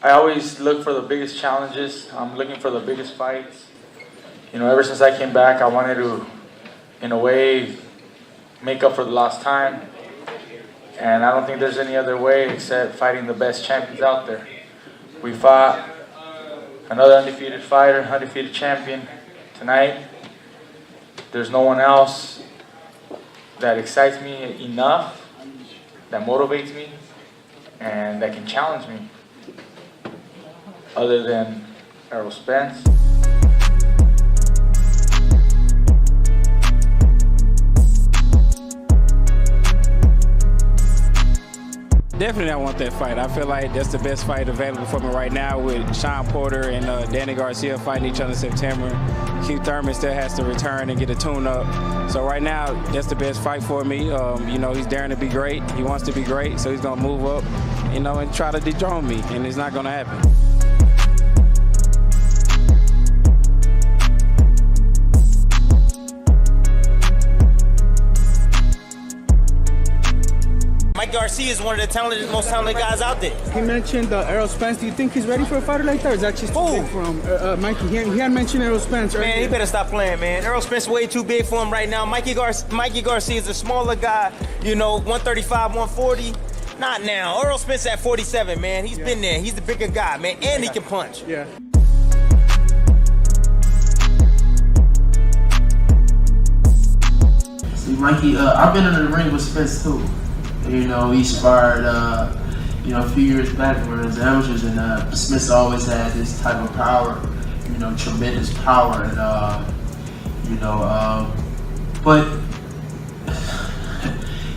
I always look for the biggest challenges. I'm looking for the biggest fights. You know, ever since I came back, I wanted to, in a way, make up for the lost time. And I don't think there's any other way except fighting the best champions out there. We fought another undefeated fighter, undefeated champion tonight. There's no one else that excites me enough, that motivates me, and that can challenge me, other than Errol Spence. Definitely I want that fight. I feel like that's the best fight available for me right now, with Sean Porter and Danny Garcia fighting each other in September. Keith Thurman still has to return and get a tune-up. So right now, that's the best fight for me. You know, he's daring to be great. He wants to be great, so he's going to move up, you know, and try to dethrone me, and it's not going to happen. Garcia is one of the most talented guys out there. He mentioned Errol Spence. Do you think he's ready for a fighter like that? Or is that just too big for him? Mikey, he had mentioned Errol Spence. Right? Man, he better stop playing, man. Errol Spence way too big for him right now. Mikey Garcia is a smaller guy, you know, 135, 140. Not now. Errol Spence at 47, man. He's been there. He's the bigger guy, man, and he can punch. Yeah. See, Mikey, I've been in the ring with Spence too. You know, we sparred, you know, a few years back when we were amateurs, and Smith always had this type of power, you know, tremendous power, and you know, but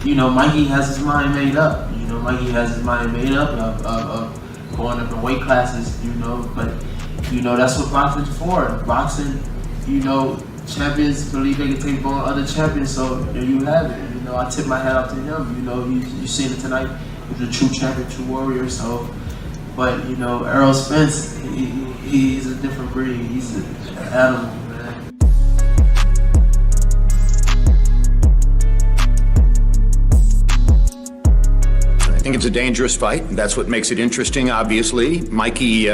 you know, Mikey has his mind made up. You know, Mikey has his mind made up of going up in weight classes. You know, but you know that's what boxing's for. Boxing, you know, champions believe they can take on other champions, so there you have it. You know, I tip my hat out to him. You know, you seen it tonight. He's a true champion, true warrior. So, but you know, Errol Spence, he's a different breed. He's an animal, man. I think it's a dangerous fight. That's what makes it interesting, obviously. Mikey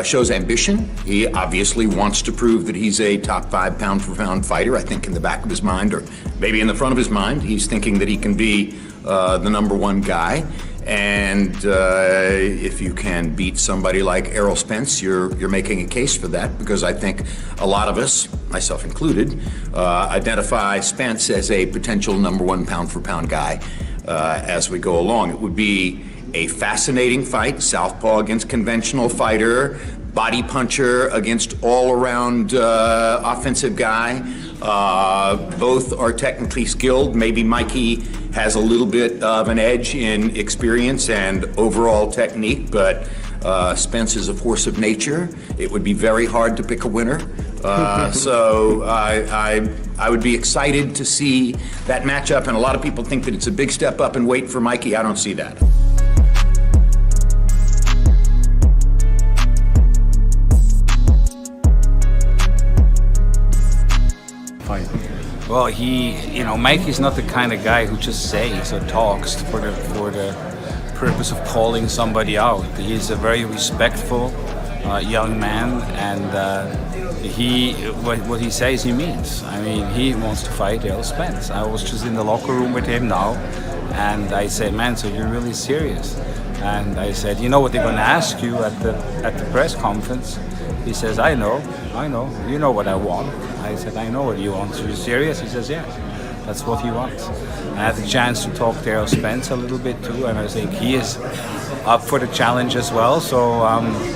shows ambition. He obviously wants to prove that he's a top 5 pound-for-pound fighter. I think in the back of his mind, or maybe in the front of his mind, he's thinking that he can be the #1 guy. And if you can beat somebody like Errol Spence, you're making a case for that, because I think a lot of us, myself included, identify Spence as a potential #1 pound-for-pound guy as we go along. It would be a fascinating fight, southpaw against conventional fighter, body puncher against all-around offensive guy. Both are technically skilled. Maybe Mikey has a little bit of an edge in experience and overall technique, but Spence is a force of nature. It would be very hard to pick a winner. So I would be excited to see that matchup, and a lot of people think that it's a big step up in weight for Mikey. I don't see that. Well, you know, Mikey's not the kind of guy who just says or talks for the purpose of calling somebody out. He's a very respectful young man, and what he says he means. I mean, he wants to fight Errol Spence. I was just in the locker room with him now, and I said, "Man, so you're really serious?" And I said, "You know what they're going to ask you at the press conference?" He says, I know, you know what I want." I said, "I know what you want. Are you serious?" He says, "Yes, that's what he wants." I had the chance to talk to Errol Spence a little bit too, and I think he is up for the challenge as well. So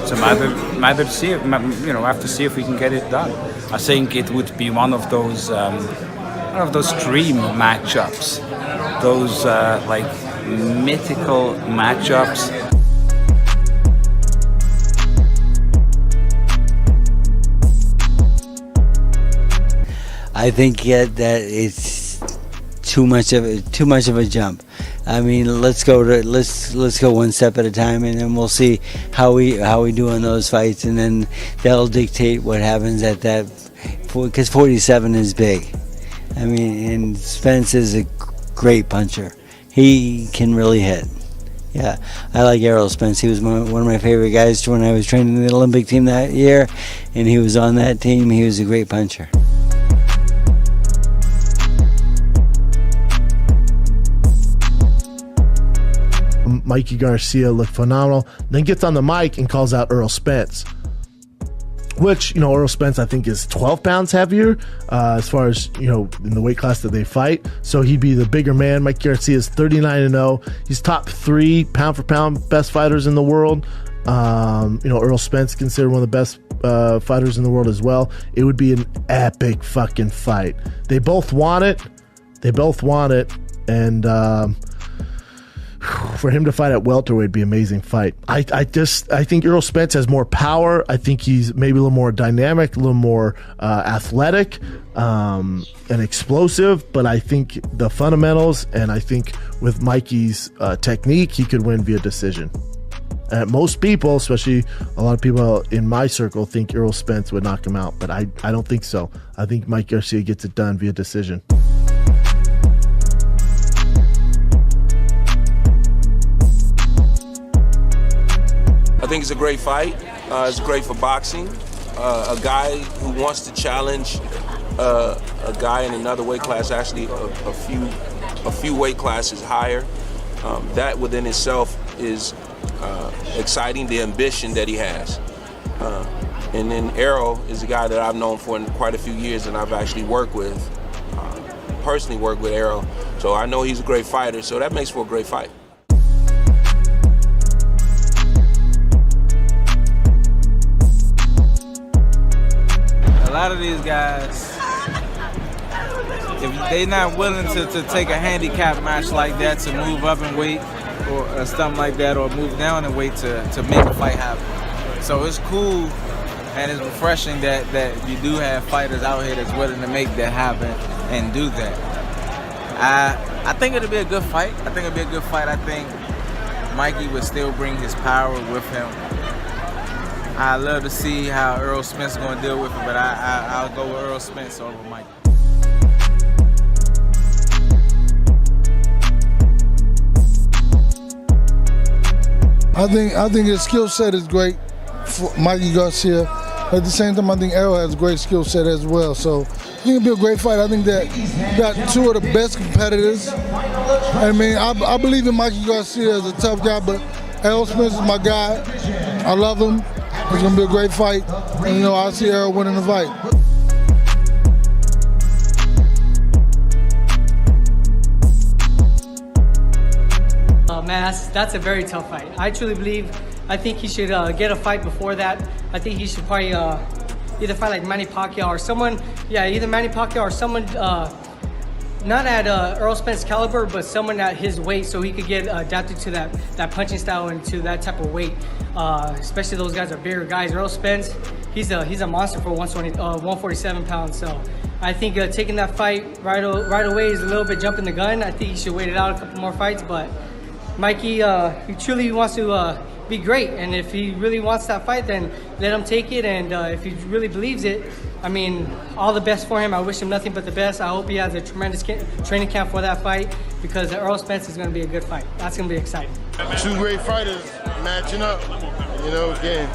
it's a matter to see. You know, I have to see if we can get it done. I think it would be one of those dream matchups, those like mythical matchups. I think that it's too much of a jump. I mean, let's go one step at a time, and then we'll see how we do in those fights, and then that'll dictate what happens at that. Because 47 is big. I mean, and Spence is a great puncher. He can really hit. Yeah, I like Errol Spence. He was one of my favorite guys when I was training the Olympic team that year, and he was on that team. He was a great puncher. Mikey Garcia looked phenomenal, then gets on the mic and calls out Errol Spence, which, Errol Spence I think is 12 pounds heavier as far as, in the weight class that they fight. So he'd be the bigger man. Mikey Garcia is 39-0. He's top 3 pound for pound best fighters in the world. Errol Spence considered one of the best fighters in the world as well. It would be an epic fucking fight. They both want it. And for him to fight at welterweight would be an amazing fight. I think Errol Spence has more power. I think he's maybe a little more dynamic, a little more athletic, and explosive. But I think the fundamentals, and I think with Mikey's technique, he could win via decision. And most people, especially a lot of people in my circle, think Errol Spence would knock him out. But I don't think so. I think Mike Garcia gets it done via decision. I think it's a great fight. It's great for boxing. A guy who wants to challenge a guy in another weight class, actually a few weight classes higher. That within itself is exciting, the ambition that he has. And then Errol is a guy that I've known for quite a few years, and I've actually personally worked with Errol. So I know he's a great fighter, so that makes for a great fight. A lot of these guys, if they're not willing to take a handicap match like that to move up in weight or something like that, or move down in weight to make a fight happen. So it's cool and it's refreshing that you do have fighters out here that's willing to make that happen and do that. I think it'll be a good fight. I think Mikey would still bring his power with him. I love to see how Errol Spence is going to deal with it, but I'll go with Errol Spence over Mikey. I think his skill set is great for Mikey Garcia. At the same time, I think Errol has a great skill set as well. So I think it'll be a great fight. I think that got two of the best competitors. I mean, I believe in Mikey Garcia as a tough guy, but Errol Spence is my guy. I love him. It's going to be a great fight. And, I see Errol winning the fight. Man, that's a very tough fight. I think he should get a fight before that. I think he should probably either fight like Manny Pacquiao or someone, either Manny Pacquiao or someone not at Errol Spence caliber, but someone at his weight, so he could get adapted to that punching style and to that type of weight. Especially those guys are bigger guys. Errol Spence, he's a monster for 147 pounds. So I think taking that fight right away is a little bit jumping the gun. I think he should wait it out a couple more fights, but Mikey, he truly wants to be great, and if he really wants that fight, then let him take it, and if he really believes it, I mean, all the best for him. I wish him nothing but the best. I hope he has a tremendous training camp for that fight, because Errol Spence is going to be a good fight. That's going to be exciting. Two great fighters matching up, again.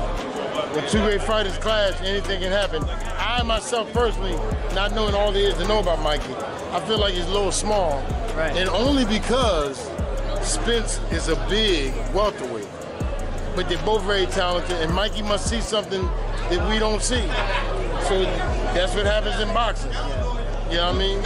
When two great fighters clash, anything can happen. I myself personally, not knowing all there is to know about Mikey, I feel like he's a little small, right. And only because Spence is a big welterweight, but they're both very talented, and Mikey must see something that we don't see. So that's what happens in boxing. You know what I mean?